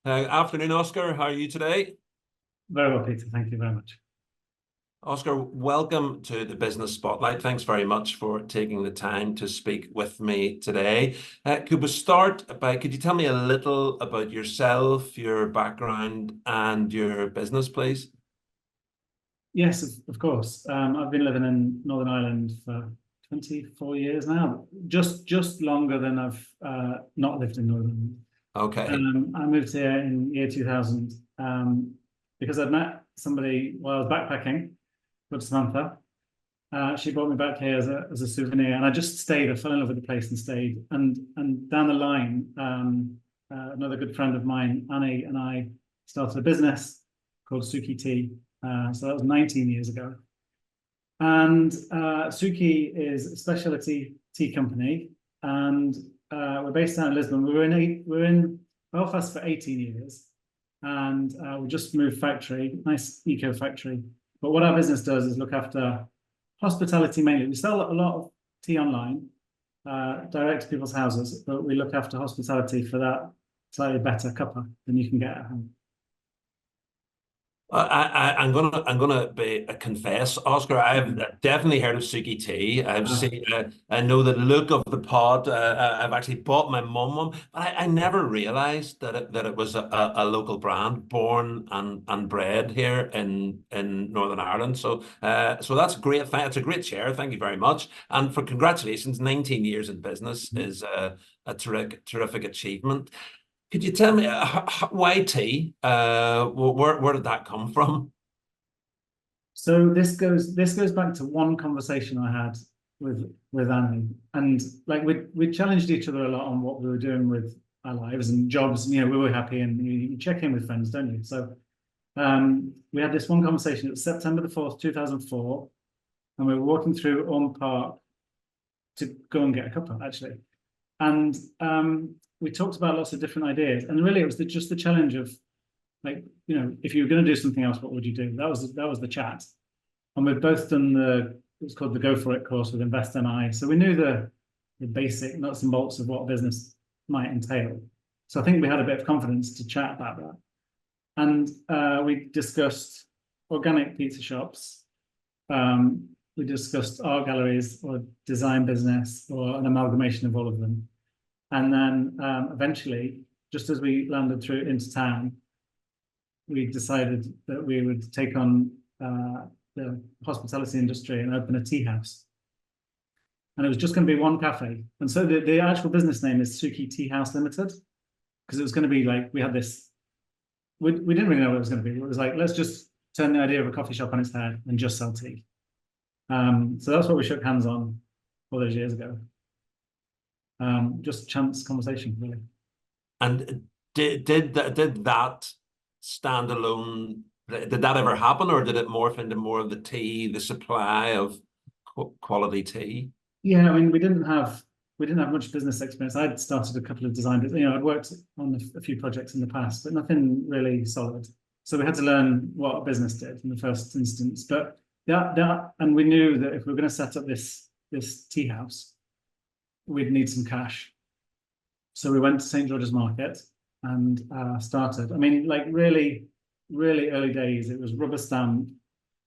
Afternoon, Oscar. How are you today? Very well, Peter. Thank you very much. Oscar, welcome to the Business Spotlight. Thanks very much for taking the time to speak with me today. Could we start by, could you tell me a little about yourself, your background, and your business, please? Yes, of course. I've been living in Northern Ireland for 24 years now, just longer than I've not lived in Northern Okay. Ireland. I moved here in year 2000 because I'd met somebody while I was backpacking, called Samantha. She brought me back here as a souvenir, and I just stayed. I fell in love with the place and stayed. And down the line, another good friend of mine, Annie, and I started a business called Suki Tea. So that was 19 years ago. And Suki is a specialty tea company, and we're based down in Lisbon. We were in Belfast for 18 years, and we just moved factory, nice eco factory. But what our business does is look after hospitality mainly. We sell a lot of tea online, direct to people's houses, but we look after hospitality for that slightly better cuppa than you can get at home. I'm gonna be confess, Oscar. I've definitely heard of Suki Tea. I've Uh, seen. I know the look of the pod. I've actually bought my mum one, but I never realised that it was a local brand, born and bred here in Northern Ireland. So that's great. It's a great share. Thank you very much, and for congratulations. 19 years in business is a terrific achievement. Could you tell me why tea? Where did that come from? so this goes back to one conversation I had with Annie, and like we challenged each other a lot on what we were doing with our lives and jobs. You know, we were happy, and you check in with friends, don't you? So we had this one conversation. It was September the 4th, 2004, and we were walking through Orme Park to go and get a cuppa, actually. And we talked about lots of different ideas. And really, it was just the challenge of, like, if you were going to do something else, what would you do? That was the chat. And we've both done it's called the Go For It course with Invest NI. So we knew the basic nuts and bolts of what business might entail. So I think we had a bit of confidence to chat about that. And we discussed organic pizza shops. We discussed art galleries or design business or an amalgamation of all of them. And then eventually, just as we landed through into town, we decided that we would take on the hospitality industry and open a tea house. And it was just going to be one cafe. And so the actual business name is Suki Tea House Limited, because it was going to be like, we had this, we didn't really know what it was going to be. It was like, let's just turn the idea of a coffee shop on its head and just sell tea. So that's what we shook hands on all those years ago. Just chance conversation, really. And did that stand alone? Did that ever happen, or did it morph into more of the tea, the supply of quality tea? Yeah, I mean, we didn't have much business experience. I'd started a couple of design, I'd worked on a few projects in the past, but nothing really solid. So we had to learn what a business did in the first instance. But and we knew that if we were going to set up this tea house, we'd need some cash. So we went to St. George's Market and started. I mean, like really, really early days, it was rubber stamped.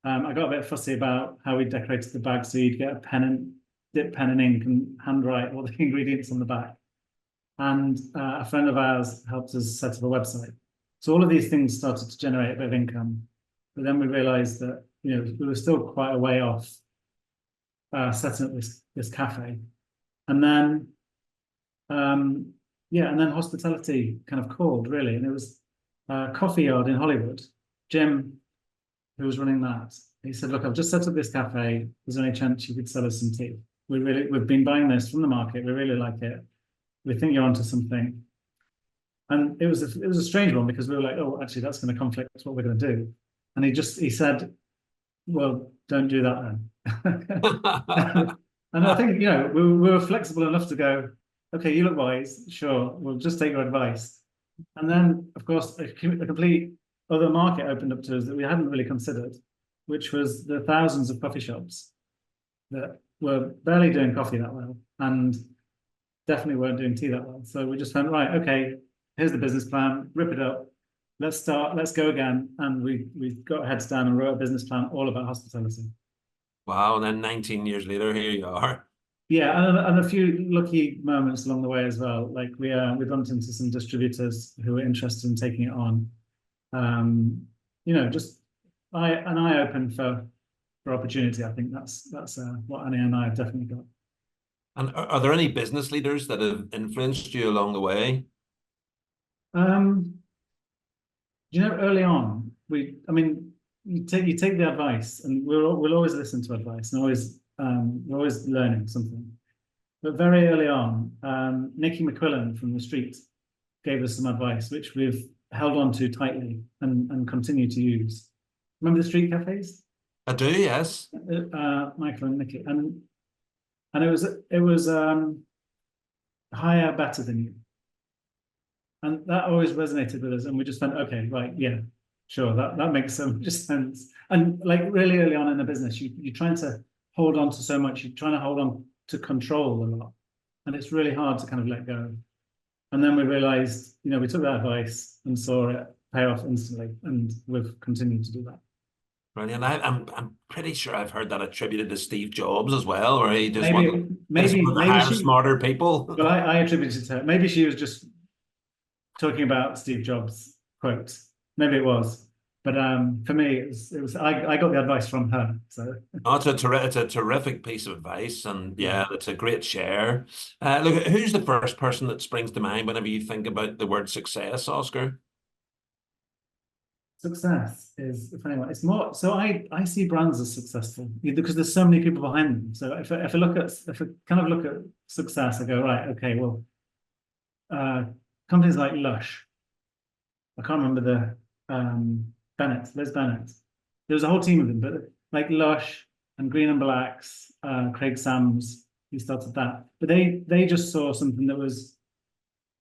I got a bit fussy about how we decorated the bag, so you'd get a pen and dip pen and ink and handwrite all the ingredients on the back. And a friend of ours helped us set up a website. So all of these things started to generate a bit of income. But then we realized that we were still quite a way off setting up this cafe. And then and then hospitality kind of called, really. And it was Coffee Yard in Hollywood. Jim, who was running that, he said, look, I've just set up this cafe. Is there any chance you could sell us some tea? We've been buying this from the market. We really like it. We think you're onto something. And it was a strange one, because we were like, oh, actually, that's going to conflict with what we're going to do. And he said, well, don't do that then. And I think, we were flexible enough to go, okay, you look wise, sure, we'll just take your advice. And then, of course, a complete other market opened up to us that we hadn't really considered, which was the thousands of coffee shops that were barely doing coffee that well and definitely weren't doing tea that well. So we just went, right, okay, here's the business plan, rip it up, let's go again. And we got heads down and wrote a business plan all about hospitality. Wow. And then 19 years later, here you are. Yeah, and a few lucky moments along the way as well. Like we bumped into some distributors who were interested in taking it on. Just an eye open for opportunity. I think that's what Annie and I have definitely got. And are there any business leaders that have influenced you along the way? Um, early on, you take the advice, and we'll always listen to advice, and we're always learning something. But very early on, Nicky McQuillan from the street gave us some advice, which we've held on to tightly and continue to use. Remember the street cafes? I do, yes. Michael and Nicky, and it was higher, better than you, and that always resonated with us. And we just went, okay, right, yeah, sure, that makes so much sense. And like really early on in the business, you're trying to hold on to so much. You're trying to hold on to control a lot, and it's really hard to kind of let go. And then we realized, we took that advice and saw it pay off instantly, and we've continued to do that. Brilliant. I'm pretty sure I've heard that attributed to Steve Jobs as well, where he just Maybe wanted to hire smarter people. Well, I attributed it to her. Maybe she was just talking about Steve Jobs' quote. Maybe it was. But for me, it was I got the advice from her. So Oh, it's a terrific piece of advice, and yeah, it's a great share. Look, who's the first person that springs to mind whenever you think about the word success, Oscar? success is, if anyone, it's more. So I see brands as successful because there's so many people behind them. So if I kind of look at success, I go, right, okay, well, companies like Lush. I can't remember the Liz Bennett. There was a whole team of them, but like Lush and Green and Blacks, Craig Sams, he started that. But they just saw something that was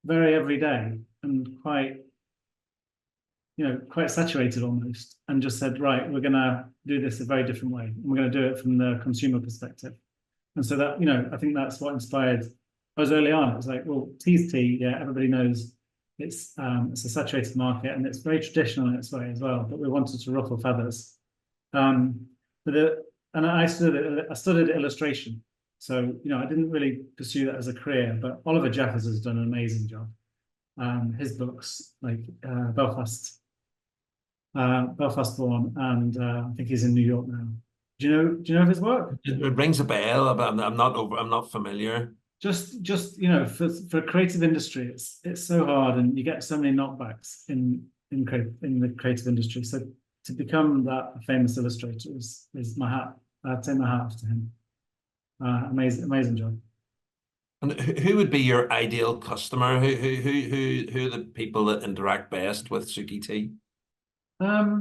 very everyday and quite saturated almost, and just said, right, we're gonna do this a very different way. And we're gonna do it from the consumer perspective. And so that, I think that's what inspired us early on. It was like, well, tea's tea, yeah, everybody knows it's a saturated market and it's very traditional in its way as well, but we wanted to ruffle feathers. And I studied illustration. So, I didn't really pursue that as a career, but Oliver Jeffers has done an amazing job. His books, like Belfast Born, and I think he's in New York now. Do you know of his work? It rings a bell, but I'm not familiar. Just for creative industry, it's so hard, and you get so many knockbacks in the creative industry. So to become that famous illustrator is my hat. I take my hat off to him. Amazing job. And who would be your ideal customer? Who are the people that interact best with Suki Tea? I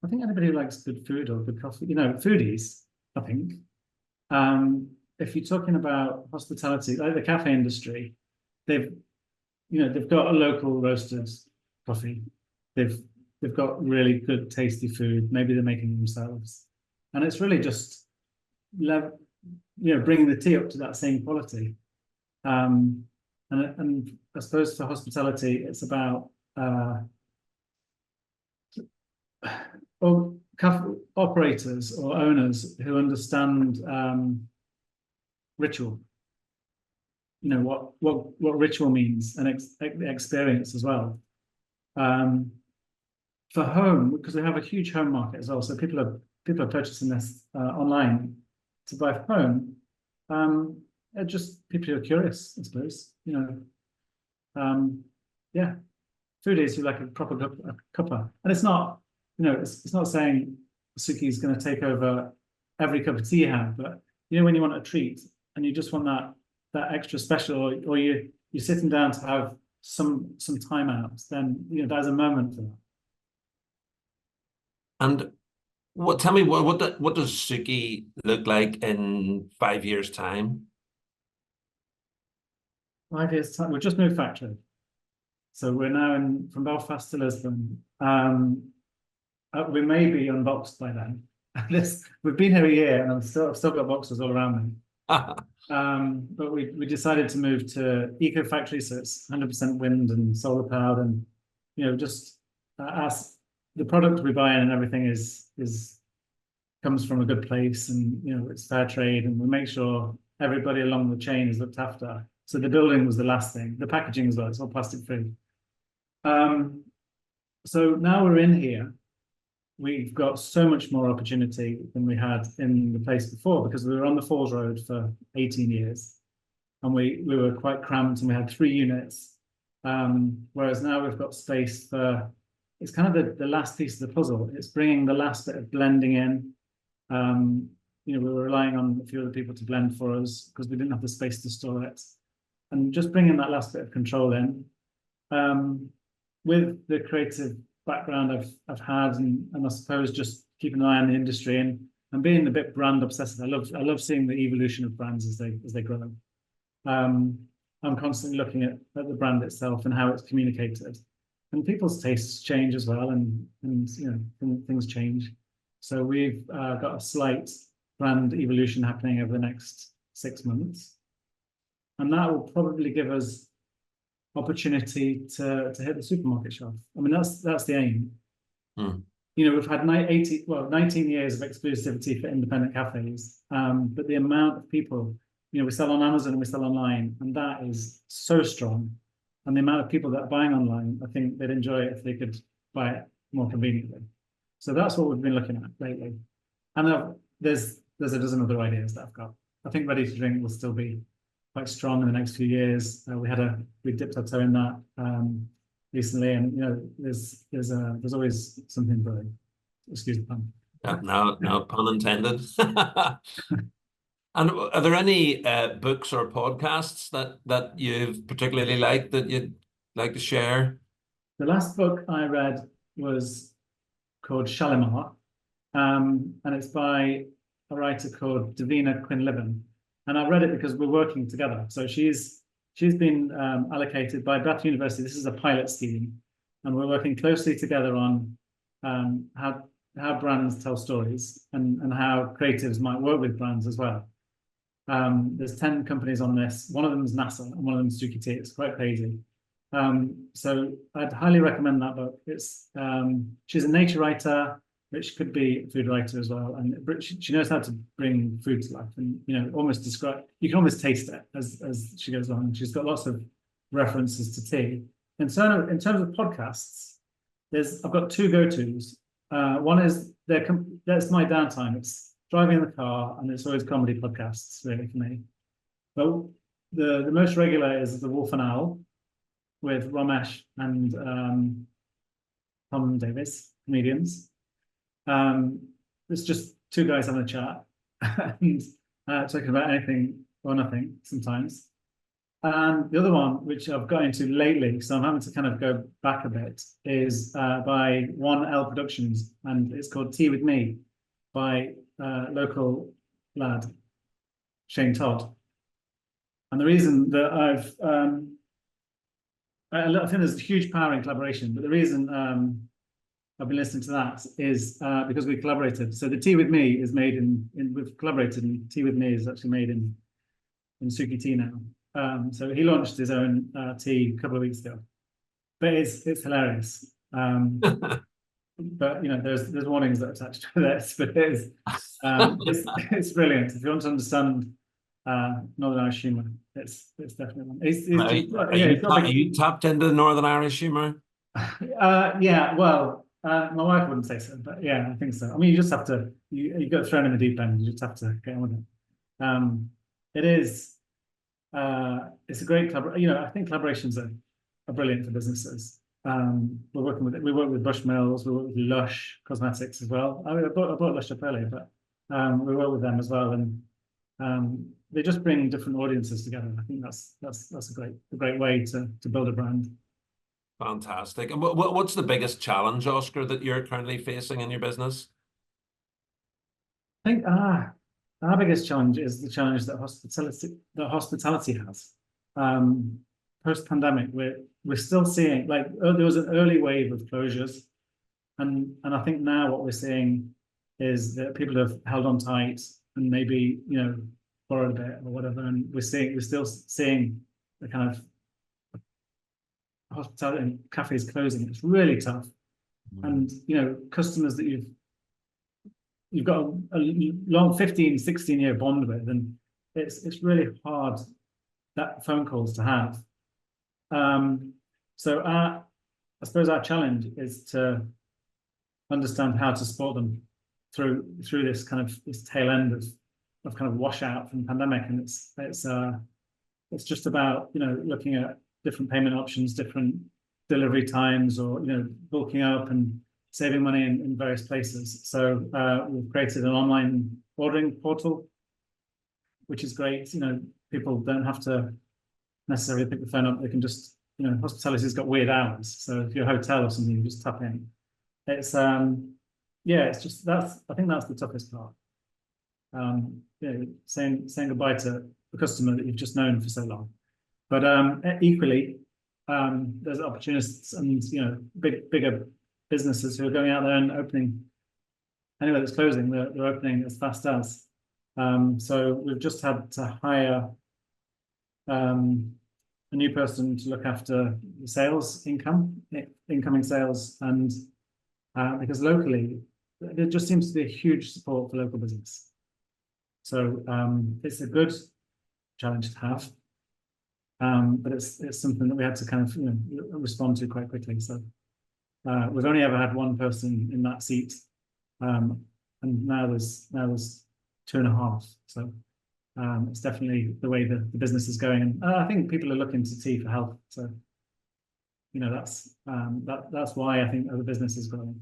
think anybody who likes good food or good coffee, foodies, I think. If you're talking about hospitality, like the cafe industry, they've got a local roasted coffee. They've got really good, tasty food. Maybe they're making it themselves, and it's really just bringing the tea up to that same quality. And I suppose for hospitality, it's about operators or owners who understand ritual. What ritual means, and experience as well. For home, because we have a huge home market as well, so people are purchasing this online to buy for home. Just people who are curious, I suppose. Yeah, foodies who like a proper cuppa, and it's not, it's not saying Suki is going to take over every cup of tea you have, but when you want a treat and you just want that extra special, or you're sitting down to have some time out, then there's a moment for that. And tell me what does Suki look like in 5 years' time? 5 years time, we've just moved factory, so we're now from Belfast to Lisbon. We may be unboxed by then. We've been here a year, and I've still got boxes all around me. But we decided to move to eco factory, so it's 100% wind and solar powered, and just as the product we buy in and everything is comes from a good place, and it's fair trade, and we make sure everybody along the chain is looked after. So the building was the last thing. The packaging as well, it's all plastic free. So now we're in here. We've got so much more opportunity than we had in the place before, because we were on the Falls Road for 18 years and we were quite cramped, and we had 3 units. Whereas now we've got space for, it's kind of the last piece of the puzzle. It's bringing the last bit of blending in. We were relying on a few other people to blend for us because we didn't have the space to store it. And just bringing that last bit of control in. With the creative background I've had, and I suppose just keeping an eye on the industry and being a bit brand obsessive. I love seeing the evolution of brands as they grow. I'm constantly looking at the brand itself and how it's communicated, and people's tastes change as well, and things change. So we've got a slight brand evolution happening over the next 6 months, and that will probably give us opportunity to hit the supermarket shelf. I mean, that's the aim. We've had 19 years of exclusivity for independent cafes, but the amount of people, we sell on Amazon and we sell online, and that is so strong. And the amount of people that are buying online, I think they'd enjoy it if they could buy it more conveniently. So that's what we've been looking at lately. And there's a dozen other ideas that I've got. I think ready to drink will still be quite strong in the next few years. We dipped our toe in that recently, and there's always something brewing. Excuse the pun. Yeah, no pun intended. And are there any books or podcasts that you've particularly liked that you'd like to share? The last book I read was called Shalimar, and it's by a writer called Davina Quinlivan. And I read it because we're working together. So she's been allocated by Bath University. This is a pilot scheme, and we're working closely together on how brands tell stories and how creatives might work with brands as well. There's 10 companies on this. One of them is NASA, and one of them is Suki Tea. It's quite crazy. So I'd highly recommend that book. She's a nature writer, which could be a food writer as well, and she knows how to bring food to life, and almost describe. You can almost taste it as she goes on. She's got lots of references to tea. In terms of podcasts, I've got 2 go-tos. One is that's my downtime. It's driving in the car, and it's always comedy podcasts really for me. But the most regular is The Wolf and Owl with Ramesh and Tom Davis, comedians. It's just 2 guys having a chat and talking about anything or nothing sometimes. And the other one, which I've got into lately, so I'm having to kind of go back a bit, is by 1L Productions, and it's called Tea with Me by local lad, Shane Todd. And the reason that I think there's a huge power in collaboration, but the reason I've been listening to that is because we collaborated. So the Tea with Me is made we've collaborated, and Tea with Me is actually made in Suki Tea now. So he launched his own tea a couple of weeks ago, but it's hilarious. But there's warnings that are attached to this, but it's brilliant. If you want to understand Northern Irish humour, it's definitely one. Are you tapped into Northern Irish humour? Yeah, well, my wife wouldn't say so, but yeah, I think so. I mean, you just have to you got thrown in the deep end. You just have to get on with it. It is. It's a great collaboration. I think collaborations are brilliant for businesses. We work with Bushmills, we work with Lush Cosmetics as well. I bought Lush up earlier, but we work with them as well, and they just bring different audiences together. I think that's a great way to build a brand. Fantastic. And what's the biggest challenge, Oscar, that you're currently facing in your business? I think our biggest challenge is the challenge that hospitality has. Post-pandemic, we're still seeing, like, there was an early wave of closures, and I think now what we're seeing is that people have held on tight, and maybe borrowed a bit or whatever, and we're still seeing the kind of hospitality and cafes closing. It's really tough. And customers that you've got a long 15, 16-year bond with, and it's really hard that phone calls to have. So I suppose our challenge is to understand how to support them through this kind of this tail end of kind of washout from the pandemic. And it's just about looking at different payment options, different delivery times, or bulking up and saving money in various places. So we've created an online ordering portal, which is great. People don't have to necessarily pick the phone up. They can just, hospitality's got weird hours. So if you're a hotel or something, you just tap in. It's it's just I think that's the toughest part. Saying goodbye to a customer that you've just known for so long. But equally, there's opportunists and bigger businesses who are going out there and opening. Anywhere that's closing, they're opening as fast as. So we've just had to hire a new person to look after the sales incoming sales, and because locally there just seems to be a huge support for local business. So it's a good challenge to have, but it's something that we had to kind of respond to quite quickly. So we've only ever had one person in that seat, and now there's 2.5. So it's definitely the way the business is going, and I think people are looking to tea for help. So that's why I think the business is growing.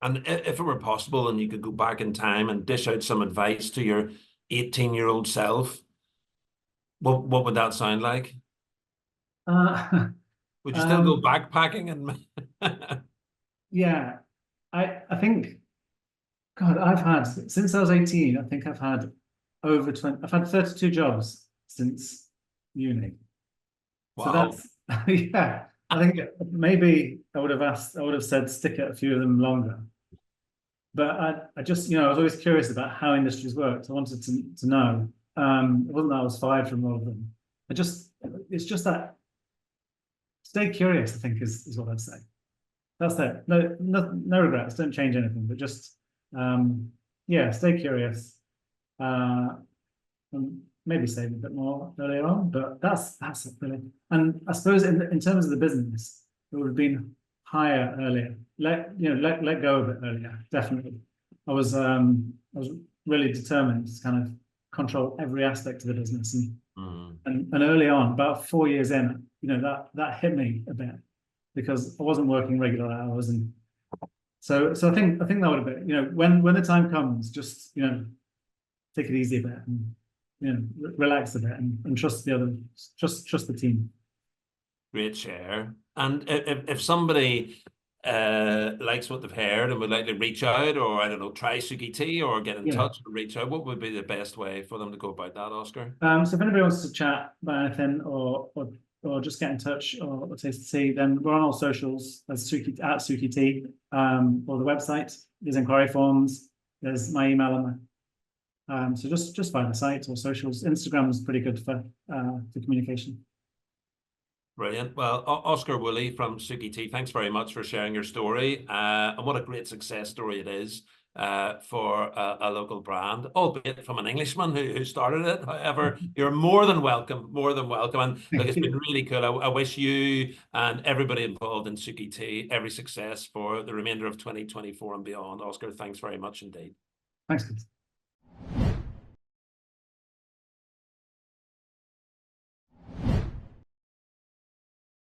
And if it were possible and you could go back in time and dish out some advice to your 18-year-old self, what would that sound like? Would you still go backpacking and yeah, I think, God, I've had, since I was 18, I think I've had over 20, I've had 32 jobs since uni. wow. So that's, yeah, I think maybe I would have said stick at a few of them longer. But I just, I was always curious about how industries worked. I wanted to know. It wasn't that I was fired from all of them. It's just that stay curious, I think is what I'd say. That's it. No regrets. Don't change anything, but just, stay curious. And maybe save a bit more earlier on, but that's it really. And I suppose in terms of the business, it would have been hire earlier. Let go a bit earlier. Definitely. I was really determined to kind of control every aspect of the business, and early on, about 4 years in, that hit me a bit because I wasn't working regular hours, and so I think that would have been, when the time comes, just take it easy a bit and relax a bit and trust the other, trust the team. Great share. And if somebody likes what they've heard and would like to reach out, or I don't know, try Suki Tea or get in touch or reach out, what would be the best way for them to go about that, Oscar? So if anybody wants to chat about anything or just get in touch or taste the tea, then we're on all socials as Suki Tea, or the website. There's inquiry forms. There's my email on there. So just find the site or socials. Instagram is pretty good for communication. Brilliant. Well, Oscar Woolley from Suki Tea, thanks very much for sharing your story. And what a great success story it is for a local brand, albeit from an Englishman who started it. However, you're more than welcome. And look, it's been really cool. I wish you and everybody involved in Suki Tea every success for the remainder of 2024 and beyond. Oscar, thanks very much indeed. Thanks.